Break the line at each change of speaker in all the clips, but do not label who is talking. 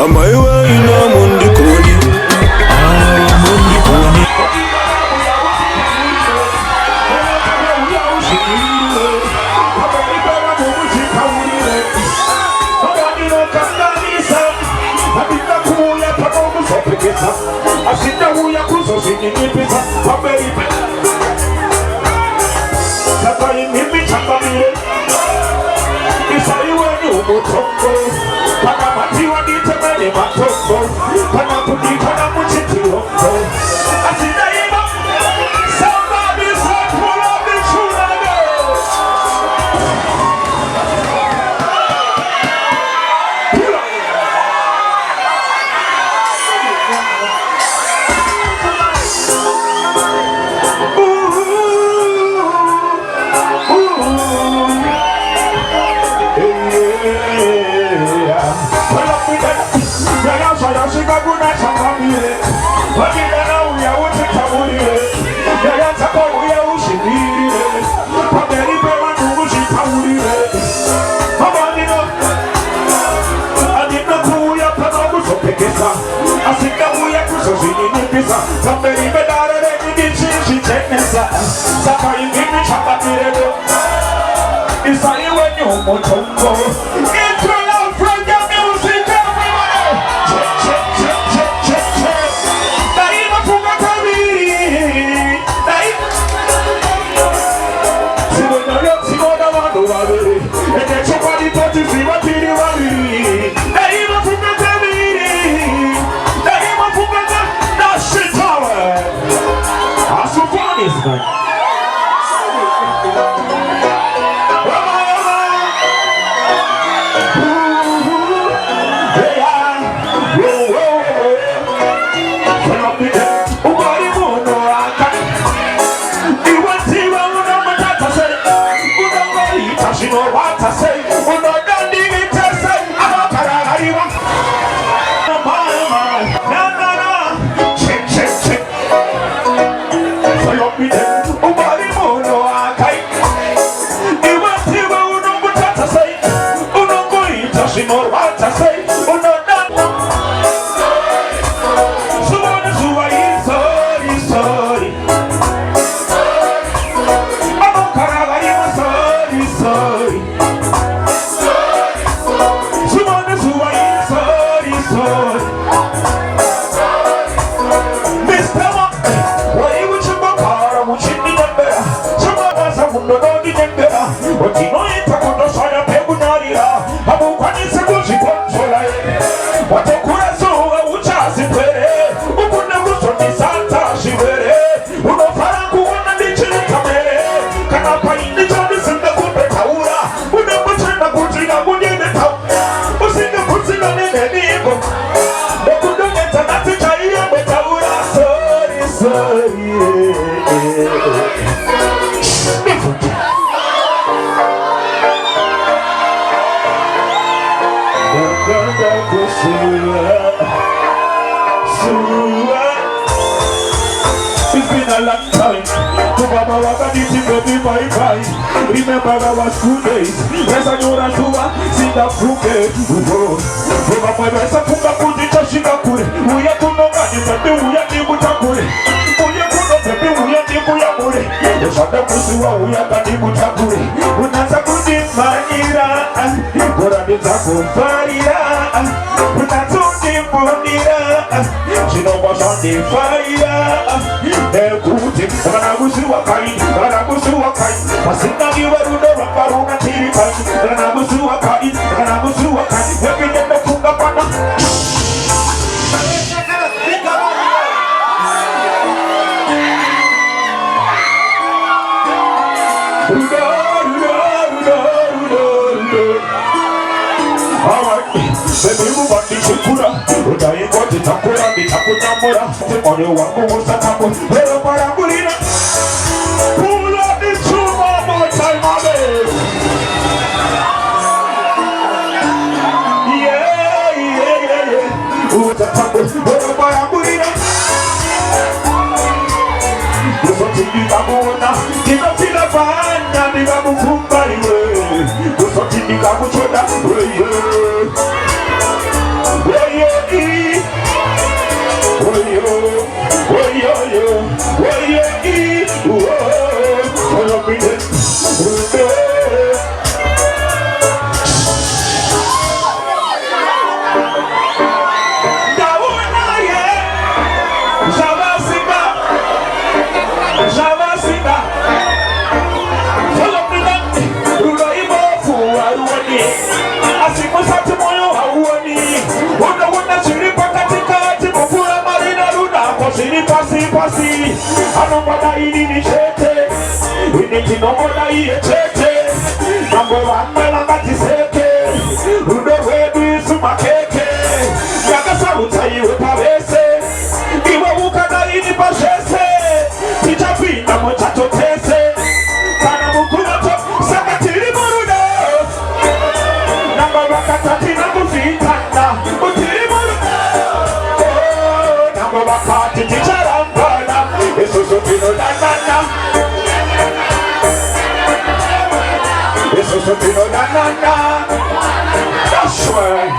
amaiwa ina mundikoni mundikoni
Asita huya kuzo sinipita pabeipe Sakai mimi chambamire Isaiwe ni umutongo Pana matiwa nitemene matongo Pana kudika na muchitirongo Asita ima Somebody say pull up the tuna Somebody better than you she check me sa. Saka you give me chapa tirego. It's how you when you motongo. It's your love from your music everybody. Check check check check check check. Daima funga kabiri. Daima. Sigo no yo sigo na wando wabiri. Ene chupa di poti siwa tiri wabiri. Daima funga kabiri. Daima funga na shit tower. Asu funny man. You know what I say, you know don't need me to say, I'm a carariba. No, check, check, check. Follow me then, Ubari Mono Akai. You want to know what I say, you know going to you know what I say, you know that. So what is who I am, sorry. I'm a carariba, sorry. It's been a long time. Remember our school days. Esa nyora tuwa sinda fuke. From my best funga kujita shika kure. Uya kunonga ni pepe uya ni mutakure. Uya kuno pepe uya ni muyamure. Eshada kusiwa uya kani mutakure. Unaza kujimanira. Gora nitakufarira. Unatunimunira. Chinobasha ni farira. Nekuti Ranagusuwa kai Masina giwarudo Rambaruna tiri kai Ranagusuwa kai Wepi nende kunga pana Baby move on the chikura Udayi kote takura Nitakunamura Temone wangu usatamu Hero parangulina Pull up the tune one more time, my baby. Yeah. Usatamu Hero parangulina Kusoti nikamuona Nikatila bahanya Nikamufumba iwe Kusoti nikamuchoda Yeah. oh yo yo, oh yo ee, oh, follow me then. Pasi, anobada ini chete, ini nobada iye chete, nambo wamela ngati seke, udo wedu sumakeke, yakasa utayiwe pavese, iwe ukada ini pashese, tichapinda mochato tese, kana mukunato sakatiri murudo, namba wakatati namufitanda, utiri murudo, namba wakati tichara. Eso pino da nana. Eso pino da nana. That's right.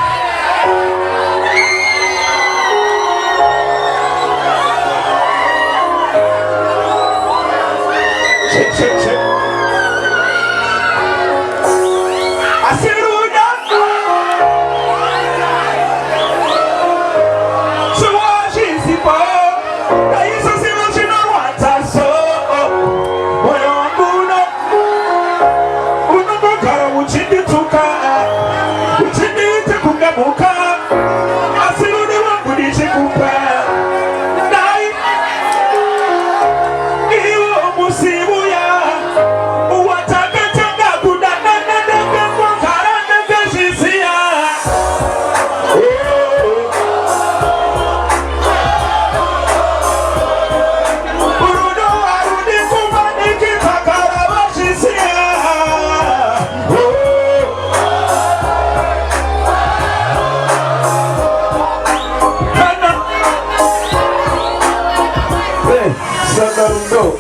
Check, check, check. I see you again. So what is the ball?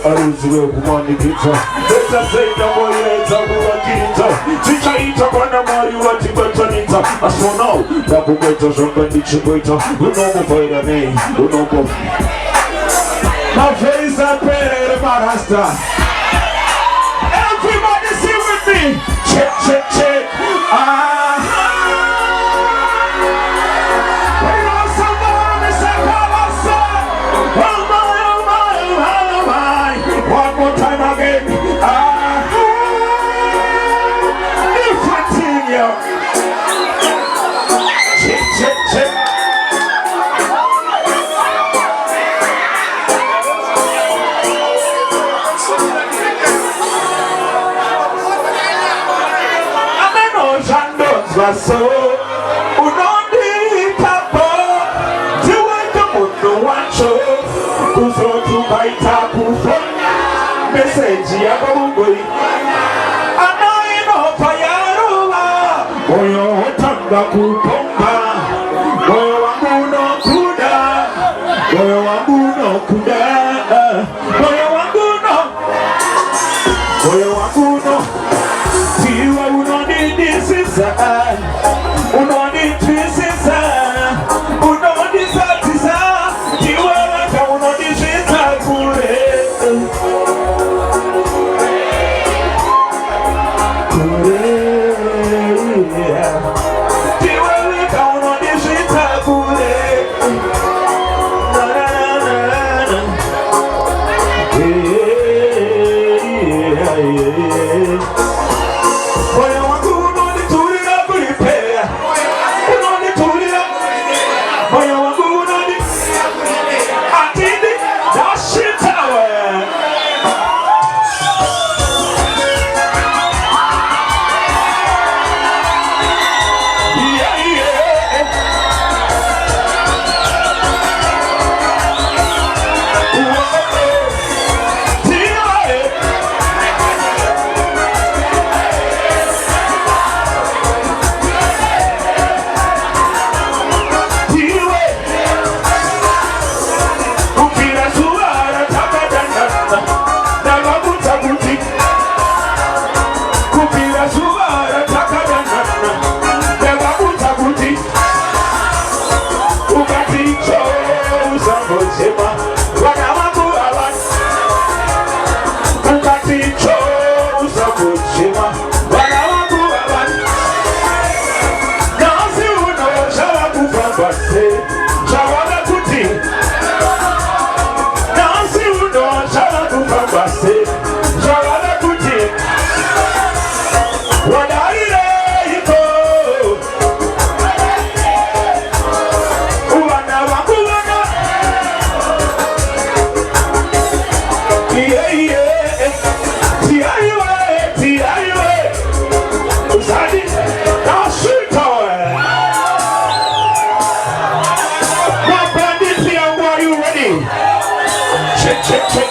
Aruziwe kumanikita Leta zeta moyeta kuwakita Chichaita kwana mari wati betanita As for now, Daboll Zombendi Chibuita Unomo Vaira Nei, Unomo My face and pere Marasta. Everybody sing with me. Check, check, check. One more time again. Different thing, yo. Check, check, check. So, unondi kapo, tiweka mundo wancho, kuzo tukaita kufona, message ya kabungoi, anaino payaruwa, moyo otanga kupomba, moyo wangu no kuda, moyo wangu no kuda, moyo wangu no, tiwa unondi disisa. Unoni twisisa, unoni satisa, tiwala ka unoni shita kure. Kure, tiwala base Shabala kuti Nansi uno Shabala base Shabala kuti Wadaire iko Uwana wakubana Yeah yeah T.I.U.A. Uzadi Nashita Remabhandit Piango, are you ready? Check, check, check.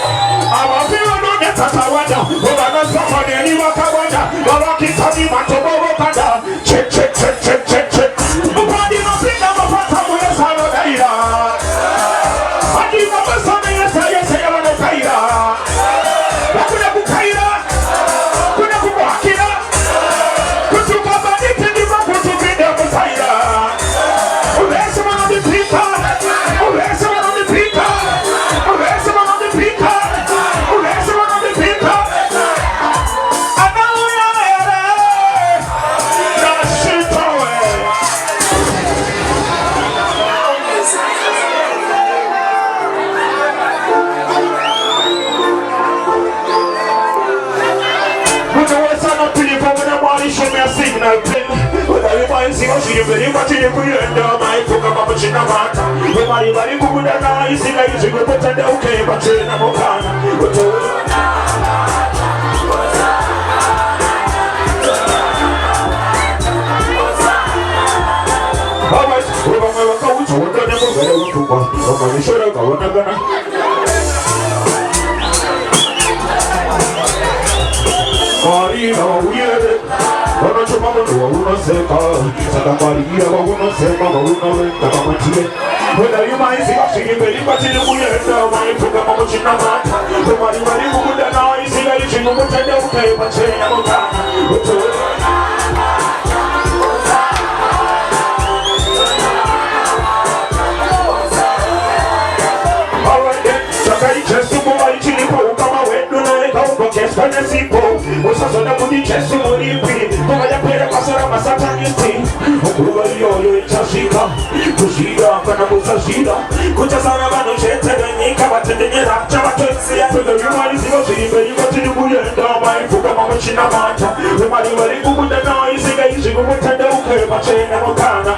Our people don't get at a wonder. Obana Safari and Iwakawanda. Barakitani Matobo Wakanda. Check, check, check, check, check, check. Nobody knows it. I'm a phantom. Yes, I'm a Kaira. I give up a son. Yes, I'm a Kaira. Bakuna Bukaira. Kuna Bukakira. Kutu Kabadit and Iwakutu Vida Bukaira. There's someone on the people. There's someone on the people. There's someone on the people. There's someone on the people. I know you're shit away. But the words are not pretty for when the body show me a signal pin. But I remind you, she very much in the end of my book about the Chinamata. When my body could have nice, I used to go to the okay, but in a Mokana. Alright, we're going to go to the Maria, weird. When I took my mother, I won't say, Maria, I won't say, Mama, when I remind you, I see you very much in the weird. My program of Chinamata. The money, who would have nice, I used to go to the okay, but say, I'm alright then, Sakai just to go by Chili, come away, do I go, but just when I see Poe, was a son of the chest to only be, but I play the Masara Masatan, you see, who are you in Chashika, Kushida, Kanabusashida, Kuchasarabano, Chetanaka, but the Chavatansi, so the humanity was in very much in the Buddha, down by Fukama Chinamata, the money very good, the noise, the Asian, who would tell the okay, but say, Namokana.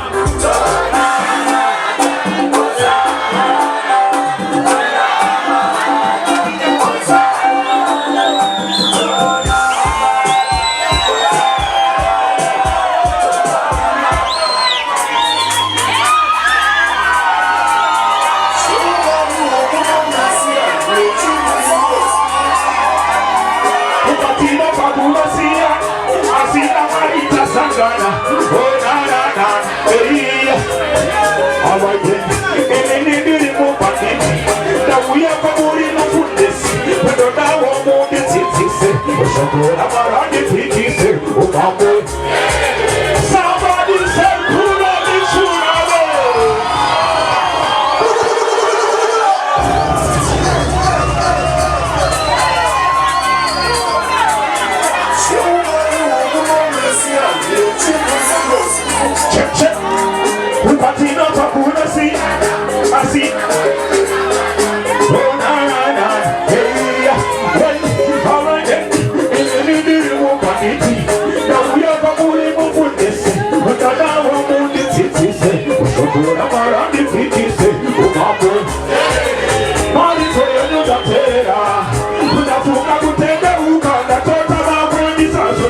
Alright then, and then the remabhandit. Now we are going to put this. We don't know what more than it is. We shall go around the pitches. Oh, my boy. Somebody said, "Who are these check, check. We party not a good see. I see. Oh na na na, hey, well, alright then. In the remabhandit. Now we are going to put this. We don't know what more than it is. We shall go around the pitches. Oh my boy. Money for you to the terra. We don't forget to take the hook on the total of this house.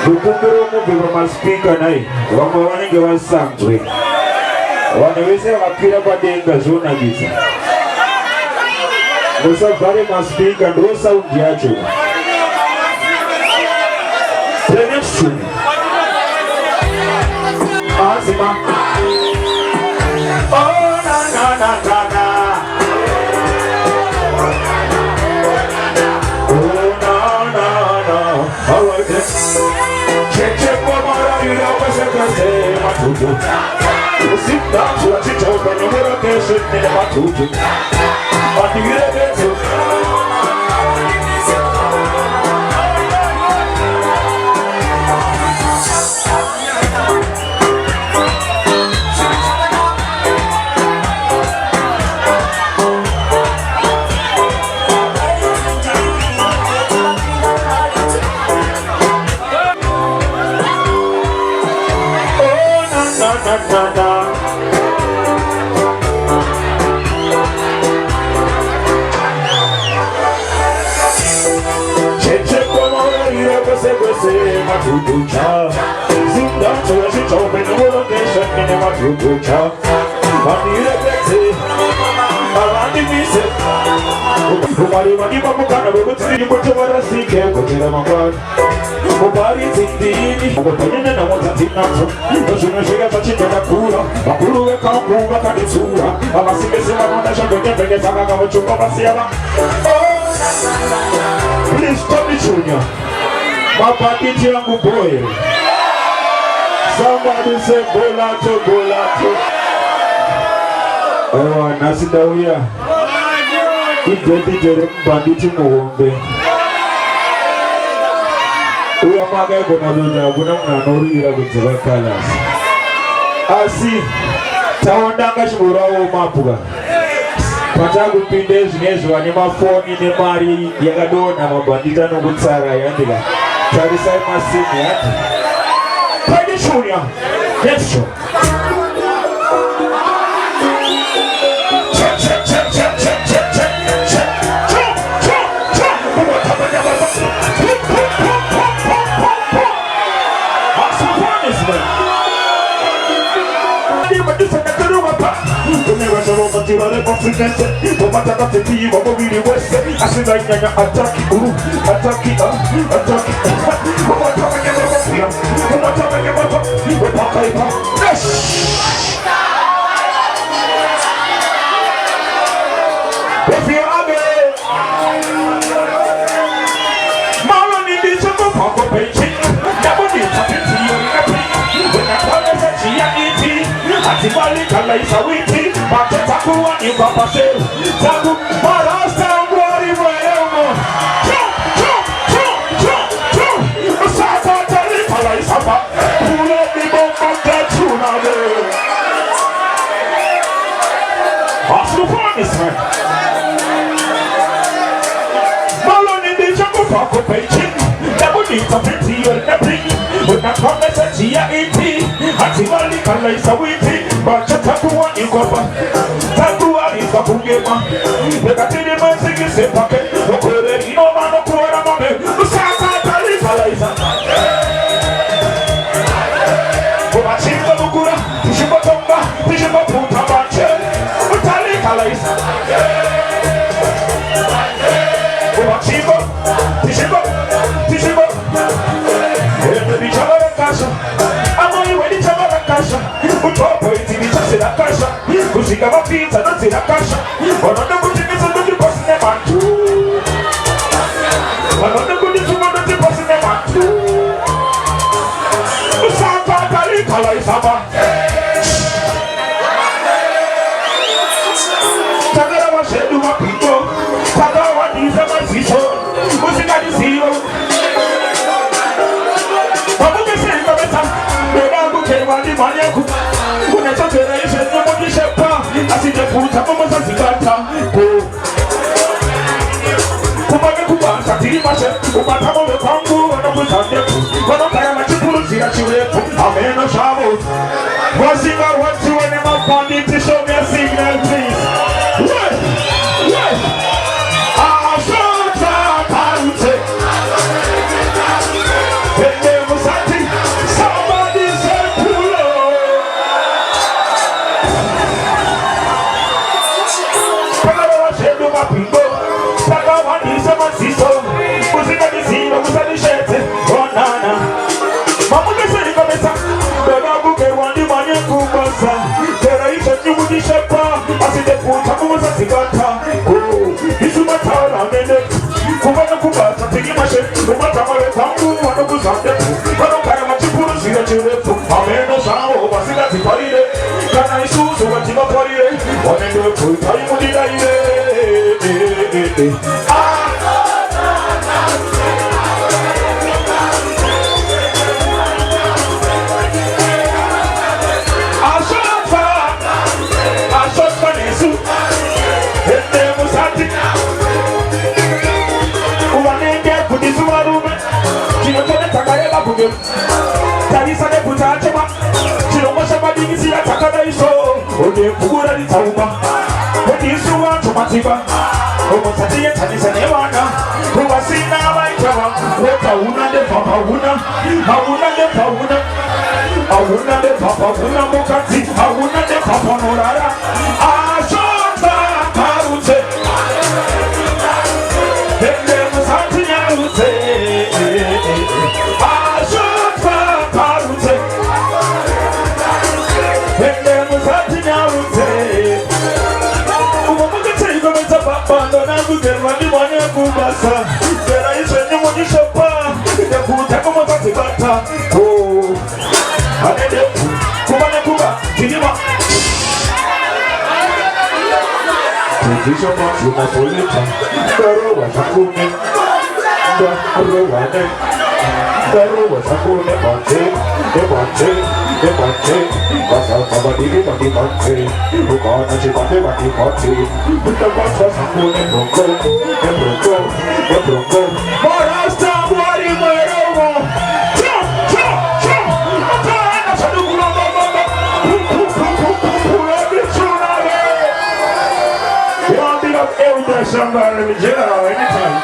ukumbira omubi bamaspika naye bamwe banenge basanzwe waneweze bakapira padenga zonagiza musavhare maspika ndo saundi yacho. The next tune Azima. Oh na na na na na. Oh na na na. Alright then. Check for my ira pasakase matuju. Zimdancehall chicha upendo mura keshe nene matuju. Matigire betu. Zimdancehall chicha upendo mura keshe nene matuju. Matigire betu. Abandi bise. Umari maniba mukana bugutiri muto barasike kugera mangwara. Mubari zindini mugotanyene na mutatinatso. Ndoshuna shiga tachitana kura. Bakuru weka mkunga kanitsura. Abasimese bakunda shagenge penge sakaga muchunga basiyaba. Please stop it, Junior. Mabandit yangu boy. Somebody say bolato, bolato. Ewa nasidawia. Ideti jere mbanditi muombe. Uya maga kuna luja kuna mnanori ira kuziva Calaz. Asi tawandanga shimurawo mapuga. Patagu pindezi nezu wani mafoni ne mari yagadona mabandita nukutsara yandika. Tarisai masini yati. Pwede Junior. Let's show. Talisa de Putachema, Chilomosha Badisi, Takada is so, Ode Pura di Tauma, what is you want to Matiba, Omosatia Tanisa Nevana, who was seen now by Java, what a woman de Papa Wuna, a woman de Pauna, a woman de Papa Wuna Mokati, a woman de Papa Norara, a Shota Parute, then there was hunting out. Somebody with General anytime.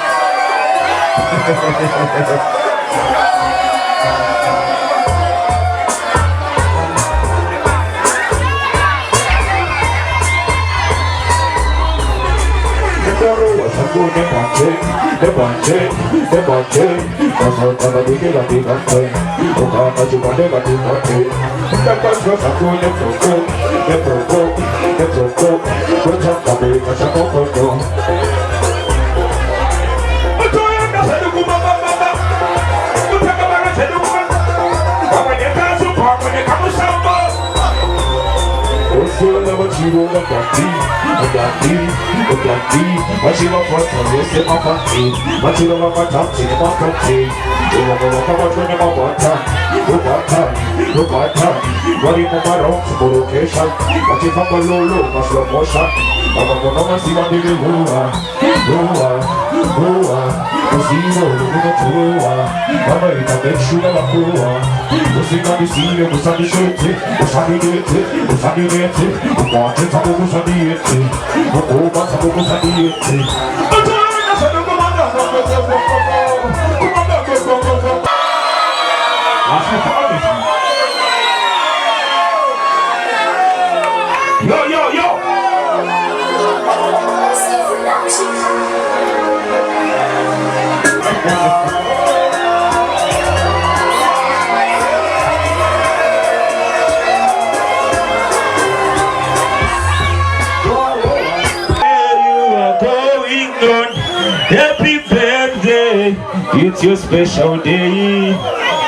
Happy birthday, it's your special day.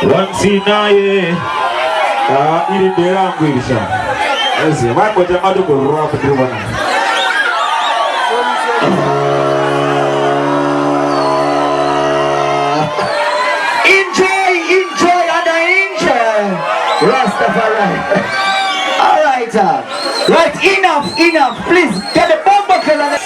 Once in a year. Ini dia language. Esi, why put your mother go rock the one? Enjoy, and enjoy. Rastafari. All right, right, enough. Please get the bomb killer.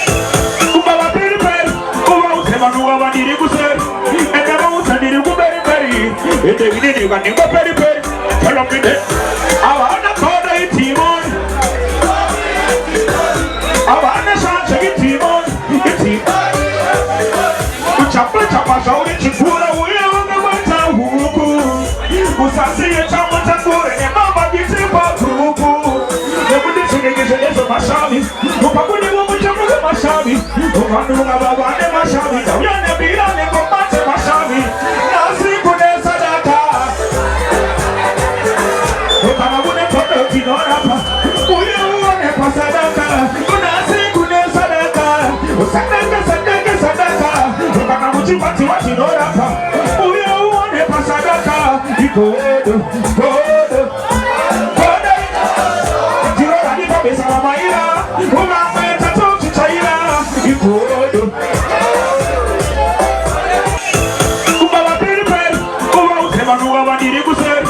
diri kusel.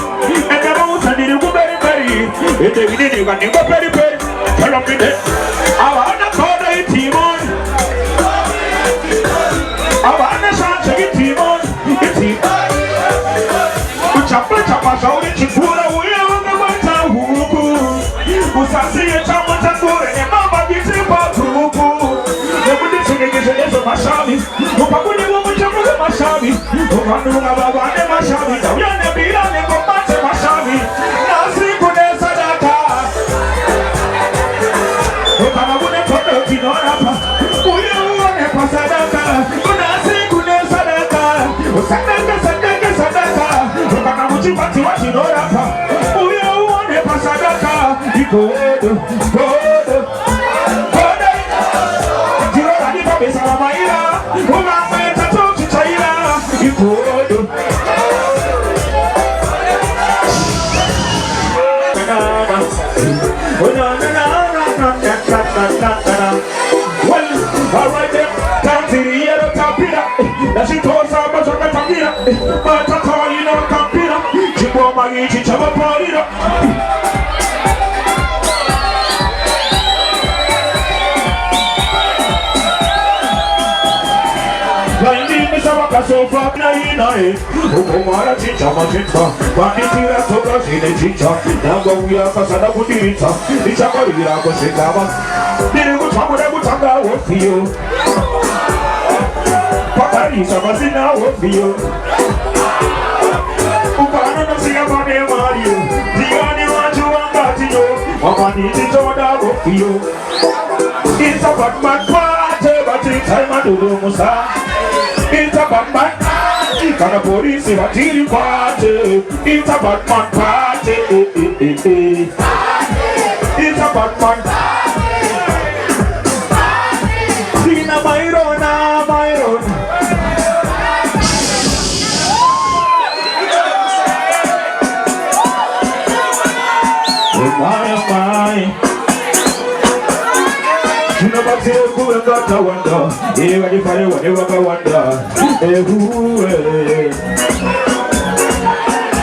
Ende mausa diri kuberi beri. Ende diri gani kuberi beri. Tell me that. Awana koda itimon. Awana shanche itimon. Itimon. Chapa shauri chikura uye ungemata huku. Usasiye chama chakure ne mama gitipa huku. Nebundi sinigeze ezo mashami. Upakuni wumu chamuze mashami. Umandu ngababane mashami. Uyane bila nekombate mashami. Nasi kune sadaka. Ukamabune kote ukinorapa. Uye uone kwa sadaka. Nasi kune sadaka. Usadaka sadaka sadaka. Ukakamuchipati wachinorapa. Uye uone kwa sadaka. Ikodo, kodo. Jirora nipa besa wa maira. Umameta toki chaira. Ikodo. Well, alright then. Tantiri yero tapira. Nashitosa bazoka tapira. Matata ino tapira. Chimbo magichi chama parira. Sofa na inae ukomara chicha machinta panditira soka sine chicha nanga uya kasada kudirita ichakarira koshikama diri kutamura kutanga wofiyo pakarisa mazina wofiyo upana nasiya mane mario diani waju wangatiyo mamani titoda wofiyo it's a Batman party but it's time I do musa. It's a Batman party, can a police battery party. It's a Batman party, it's a Batman party. Dina Myrona, Myron. My. You never say who got a wonder. Everybody whatever got wonder.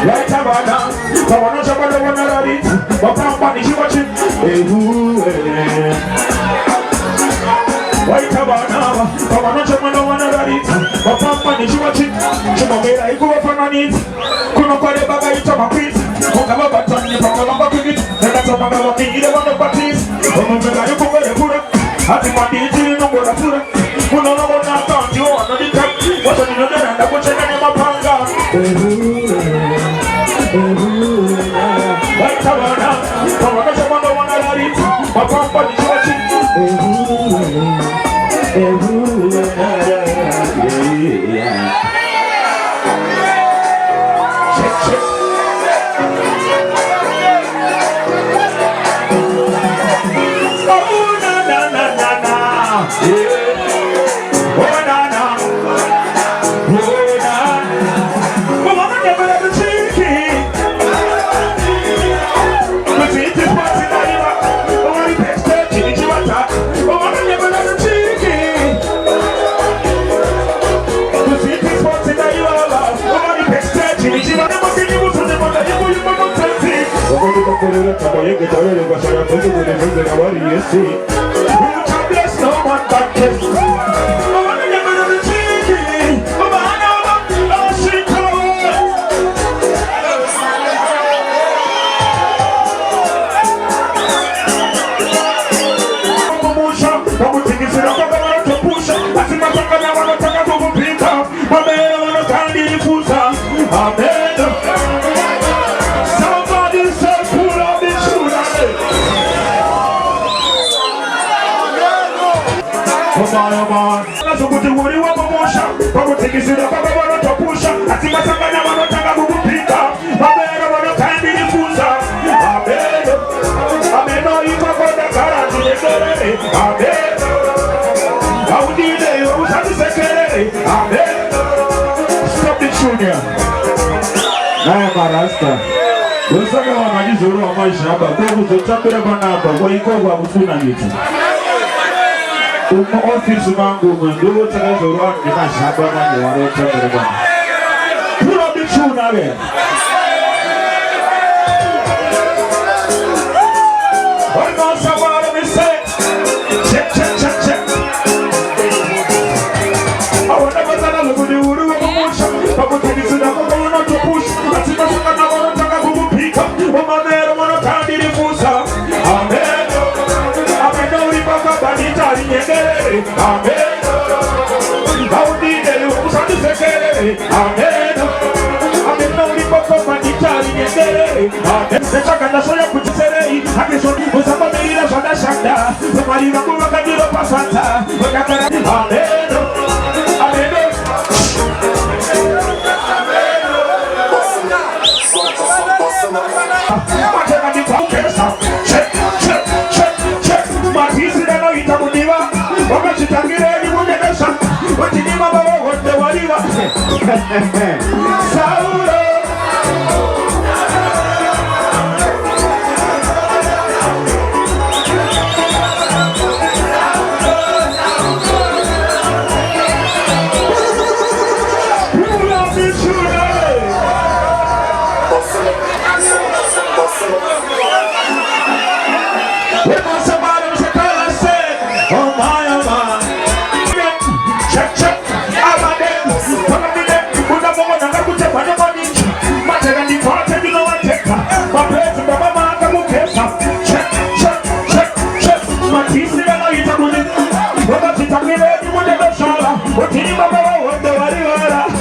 Right about now, come on, somebody wanna ride it. But somebody she watching. Right about now, come on, somebody wanna ride it. But somebody she watching. She might be like go up on it. Couldn't call it back into my feet. Come on, but turn it from the back of it. That's what I'm walking. You don't want the parties. Come on, you go where you put it. I think my dear children know what I put up. Who know what I thought you want to be cut. What's on the other hand? I put your name on my panga. Right about now, come on, someone don't want to let it. My papa is watching. Check, check. Usaka wanajizuru wa maisha hapa kwa kuzochapira kwa napa kwa iko kwa kufuna nitu umo ofisi mangu mwendo takazo rwani maisha hapa mangu waro chapira kwa pura bichuna we amen. Amen, no liboko manitari nyendere. Amen, nechaka nasoya kuchiserei. Akeso, usama meira shanda shanda. Umarira kuwa kadiro pasanta. Wakakara, amen. Amen. Wakachitangire ni mwenye kesa. Watinima baba wote waliwa.